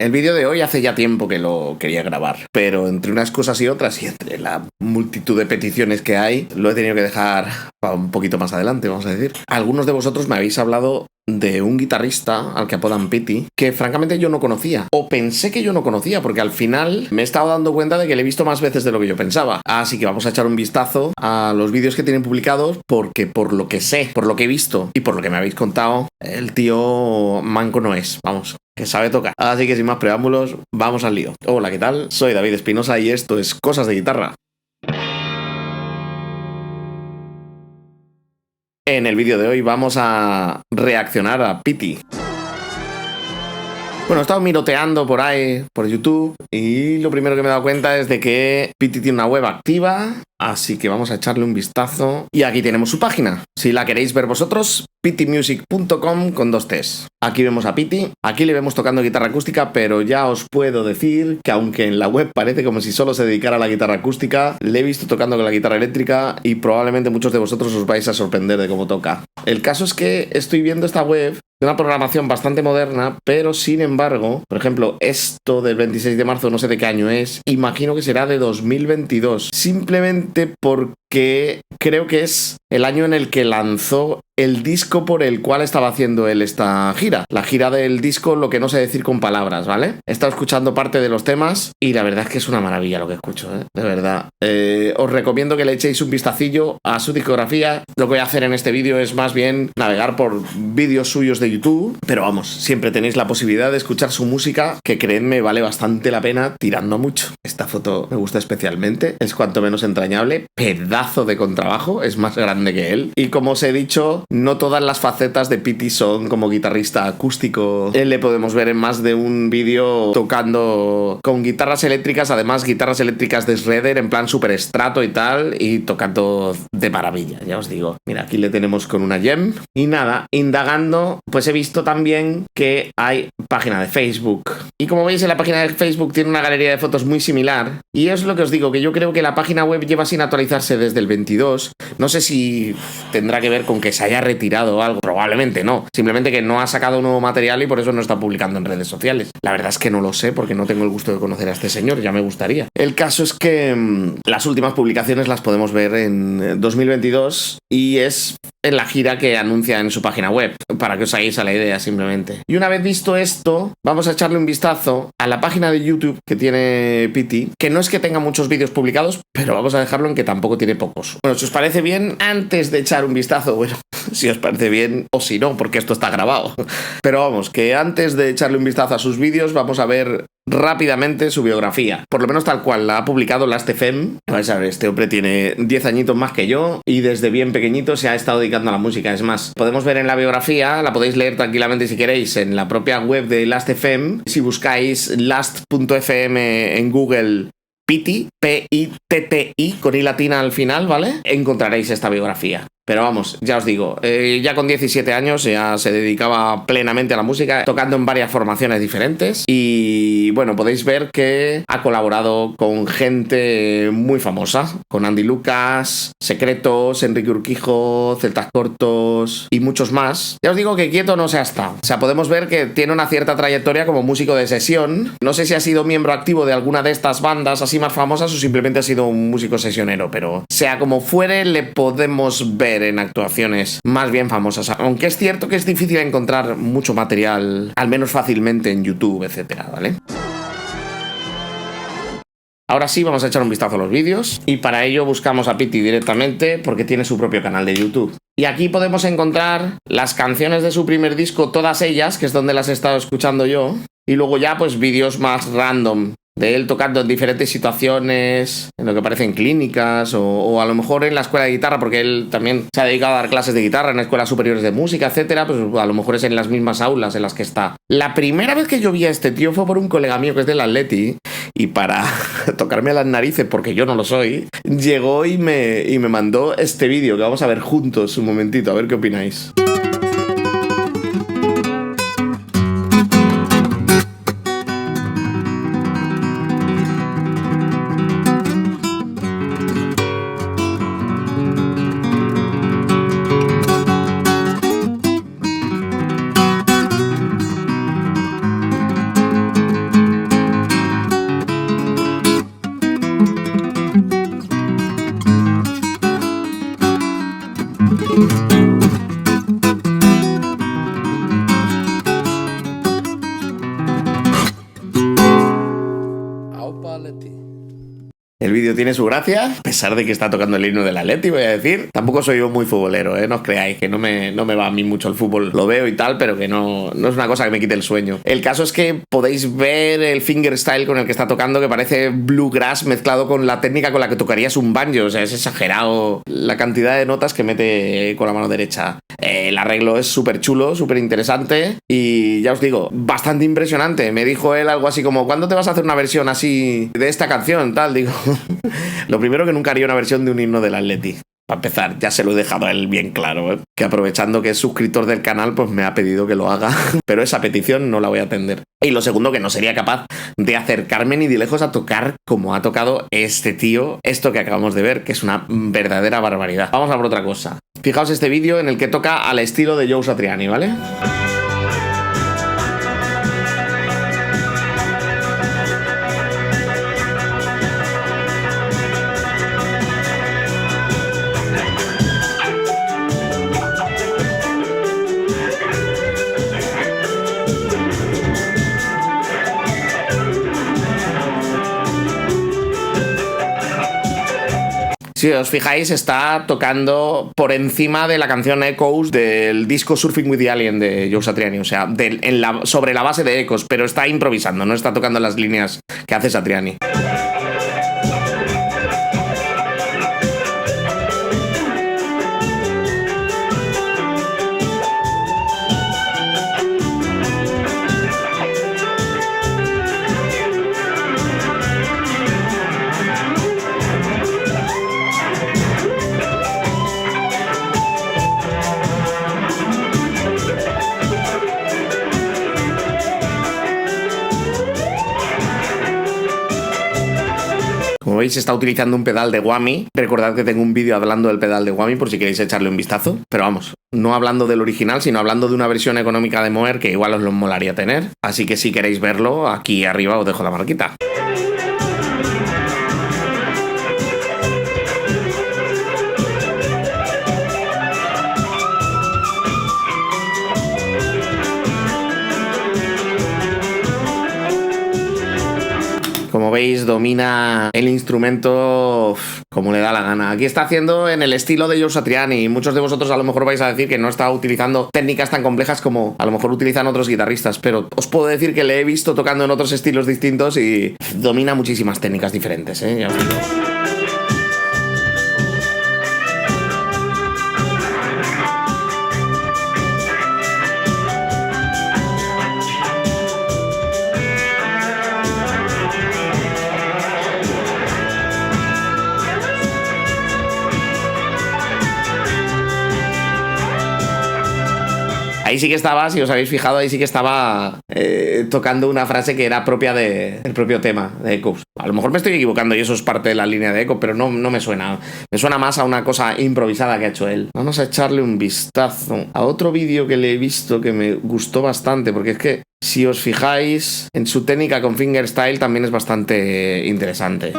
El vídeo de hoy hace ya tiempo que lo quería grabar, pero entre unas cosas y otras y entre la multitud de peticiones que hay, lo he tenido que dejar para un poquito más adelante, vamos a decir. Algunos de vosotros me habéis hablado de un guitarrista al que apodan Pity, que francamente yo no conocía, o pensé que yo no conocía, porque al final me he estado dando cuenta de que le he visto más veces de lo que yo pensaba. Así que vamos a echar un vistazo a los vídeos que tienen publicados, porque por lo que sé, por lo que he visto y por lo que me habéis contado, el tío manco no es, vamos, que sabe tocar. Así que sin más preámbulos, vamos al lío. Hola, ¿qué tal? Soy David Espinosa y esto es Cosas de Guitarra. En el vídeo de hoy vamos a reaccionar a Pity. Bueno, he estado miroteando por ahí, por YouTube, y lo primero que me he dado cuenta es de que Pity tiene una web activa, así que vamos a echarle un vistazo. Y aquí tenemos su página. Si la queréis ver vosotros, pitymusic.com con 2 T's. Aquí vemos a Pity, aquí le vemos tocando guitarra acústica, pero ya os puedo decir que aunque en la web parece como si solo se dedicara a la guitarra acústica, le he visto tocando con la guitarra eléctrica y probablemente muchos de vosotros os vais a sorprender de cómo toca. El caso es que estoy viendo esta web de una programación bastante moderna, pero sin embargo, por ejemplo, esto del 26 de marzo, no sé de qué año es, imagino que será de 2022, simplemente porque creo que es el año en el que lanzó el disco por el cual estaba haciendo él esta gira. La gira del disco, lo que no sé decir con palabras, ¿vale? He estado escuchando parte de los temas y la verdad es que es una maravilla lo que escucho, ¿eh? De verdad. Os recomiendo que le echéis un vistacillo a su discografía. Lo que voy a hacer en este vídeo es más bien navegar por vídeos suyos de YouTube, pero vamos, siempre tenéis la posibilidad de escuchar su música, que creedme vale bastante la pena tirando mucho. Esta foto me gusta especialmente, es cuanto menos entrañable, pedazo de contrabajo, es más grande que él. Y como os he dicho, no todas las facetas de Pity son como guitarrista acústico. Él le podemos ver en más de un vídeo tocando con guitarras eléctricas, además guitarras eléctricas de Shredder en plan super estrato y tal, y tocando de maravilla, ya os digo. Mira, aquí le tenemos con una gem. Y nada, indagando, pues he visto también que hay página de Facebook. Y como veis, en la página de Facebook tiene una galería de fotos muy similar. Y es lo que os digo, que yo creo que la página web lleva sin actualizarse desde el 22. No sé si tendrá que ver con que se haya retirado o algo, probablemente no, simplemente que no ha sacado nuevo material y por eso no está publicando en redes sociales. La verdad es que no lo sé porque no tengo el gusto de conocer a este señor, ya me gustaría. El caso es que las últimas publicaciones las podemos ver en 2022 y es en la gira que anuncia en su página web, para que os hagáis a la idea simplemente. Y una vez visto esto, vamos a echarle un vistazo a la página de YouTube que tiene Pity, que no es que tenga muchos vídeos publicados, pero vamos a dejarlo en que tampoco tiene pocos. Bueno, si os parece bien, antes de echar un vistazo, bueno, si os parece bien o si no, porque esto está grabado. Pero vamos, que antes de echarle un vistazo a sus vídeos, vamos a ver rápidamente su biografía, por lo menos tal cual la ha publicado Last.fm. Vais a ver, este hombre tiene 10 añitos más que yo y desde bien pequeñito se ha estado dedicando a la música. Es más, podemos ver en la biografía, la podéis leer tranquilamente si queréis en la propia web de Last.fm. Si buscáis last.fm en Google, Pity, P-I-T-T-I, con I latina al final, ¿vale? Encontraréis esta biografía. Pero vamos, ya os digo, ya con 17 años ya se dedicaba plenamente a la música, tocando en varias formaciones diferentes. Y bueno, podéis ver que ha colaborado con gente muy famosa, con Andy Lucas, Secretos, Enrique Urquijo, Celtas Cortos y muchos más. Ya os digo que quieto no se ha estado. O sea, podemos ver que tiene una cierta trayectoria como músico de sesión. No sé si ha sido miembro activo de alguna de estas bandas así más famosas o simplemente ha sido un músico sesionero, pero sea como fuere, le podemos ver en actuaciones más bien famosas, aunque es cierto que es difícil encontrar mucho material, al menos fácilmente en YouTube, etcétera, ¿vale? Ahora sí, vamos a echar un vistazo a los vídeos y para ello buscamos a Pity directamente porque tiene su propio canal de YouTube. Y aquí podemos encontrar las canciones de su primer disco, todas ellas, que es donde las he estado escuchando yo, y luego ya pues vídeos más random de él tocando en diferentes situaciones, en lo que parecen clínicas o a lo mejor en la escuela de guitarra, porque él también se ha dedicado a dar clases de guitarra en escuelas superiores de música, etcétera. Pues a lo mejor es en las mismas aulas en las que está. La primera vez que yo vi a este tío fue por un colega mío que es del Atleti y para tocarme las narices, porque yo no lo soy, llegó y me mandó este vídeo que vamos a ver juntos un momentito, a ver qué opináis. Aupa Atleti. El vídeo tiene su gracia, a pesar de que está tocando el himno del Atleti, voy a decir. Tampoco soy yo muy futbolero, no os creáis, que no me va a mí mucho el fútbol. Lo veo y tal, pero que no es una cosa que me quite el sueño. El caso es que podéis ver el fingerstyle con el que está tocando, que parece bluegrass mezclado con la técnica con la que tocarías un banjo. O sea, es exagerado la cantidad de notas que mete con la mano derecha. El arreglo es súper chulo, súper interesante y ya os digo, bastante impresionante. Me dijo él algo así como, ¿cuándo te vas a hacer una versión así de esta canción? Tal, digo... Lo primero, que nunca haría una versión de un himno del Atleti. Para empezar, ya se lo he dejado a él bien claro, que aprovechando que es suscriptor del canal, pues me ha pedido que lo haga, pero esa petición no la voy a atender. Y lo segundo, que no sería capaz de acercarme ni de lejos a tocar como ha tocado este tío, esto que acabamos de ver, que es una verdadera barbaridad. Vamos a por otra cosa. Fijaos este vídeo en el que toca al estilo de Joe Satriani, ¿vale? Si os fijáis, está tocando por encima de la canción Echoes del disco Surfing with the Alien de Joe Satriani, o sea, sobre la base de Echoes, pero está improvisando, no está tocando las líneas que hace Satriani. Como veis, está utilizando un pedal de whammy. Recordad que tengo un vídeo hablando del pedal de whammy por si queréis echarle un vistazo. Pero vamos, no hablando del original, sino hablando de una versión económica de Moer que igual os lo molaría tener. Así que si queréis verlo, aquí arriba os dejo la marquita. Como veis, domina el instrumento como le da la gana. Aquí está haciendo en el estilo de Joe Satriani. Muchos de vosotros a lo mejor vais a decir que no está utilizando técnicas tan complejas como a lo mejor utilizan otros guitarristas, pero os puedo decir que le he visto tocando en otros estilos distintos y domina muchísimas técnicas diferentes, ya os digo. Ahí sí que estaba, si os habéis fijado, ahí sí que estaba tocando una frase que era propia del propio tema de Echoes. A lo mejor me estoy equivocando y eso es parte de la línea de Echo, pero no me suena. Me suena más a una cosa improvisada que ha hecho él. Vamos a echarle un vistazo a otro vídeo que le he visto que me gustó bastante, porque es que si os fijáis en su técnica con fingerstyle también es bastante interesante.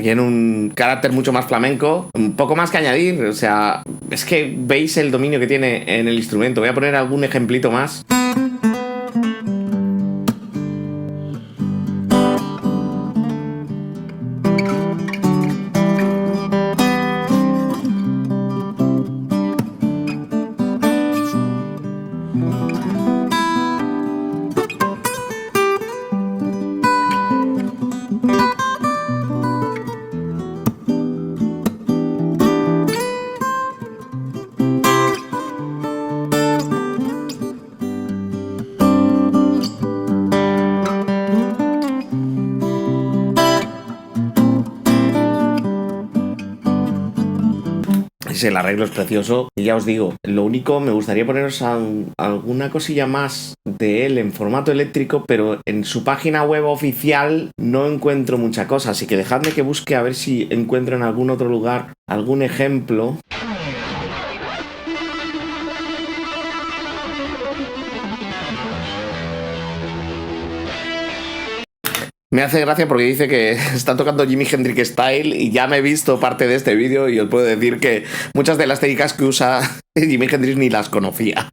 Tiene un carácter mucho más flamenco, un poco más que añadir, o sea, es que veis el dominio que tiene en el instrumento. Voy a poner algún ejemplito más. el arreglo es precioso. Y ya os digo, lo único, me gustaría poneros alguna cosilla más de él en formato eléctrico, pero en su página web oficial no encuentro mucha cosa, así que dejadme que busque a ver si encuentro en algún otro lugar algún ejemplo. Me hace gracia porque dice que está tocando Jimi Hendrix Style y ya me he visto parte de este vídeo y os puedo decir que muchas de las técnicas que usa Jimi Hendrix ni las conocía.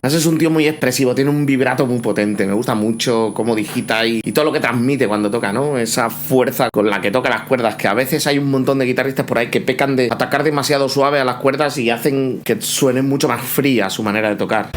Es un tío muy expresivo, tiene un vibrato muy potente, me gusta mucho cómo digita y todo lo que transmite cuando toca, ¿no? Esa fuerza con la que toca las cuerdas, que a veces hay un montón de guitarristas por ahí que pecan de atacar demasiado suave a las cuerdas y hacen que suenen mucho más fría su manera de tocar.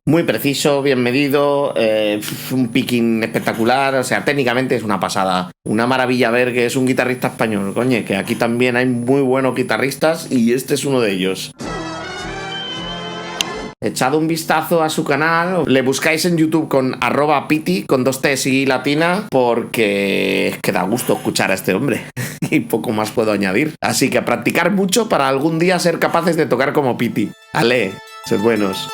Muy preciso, bien medido, un picking espectacular, o sea, técnicamente es una pasada. Una maravilla ver que es un guitarrista español, coño, que aquí también hay muy buenos guitarristas y este es uno de ellos. Echad un vistazo a su canal, le buscáis en YouTube con @piti, con 2 T's y latina, porque es que da gusto escuchar a este hombre y poco más puedo añadir. Así que a practicar mucho para algún día ser capaces de tocar como Piti. Ale, sed buenos.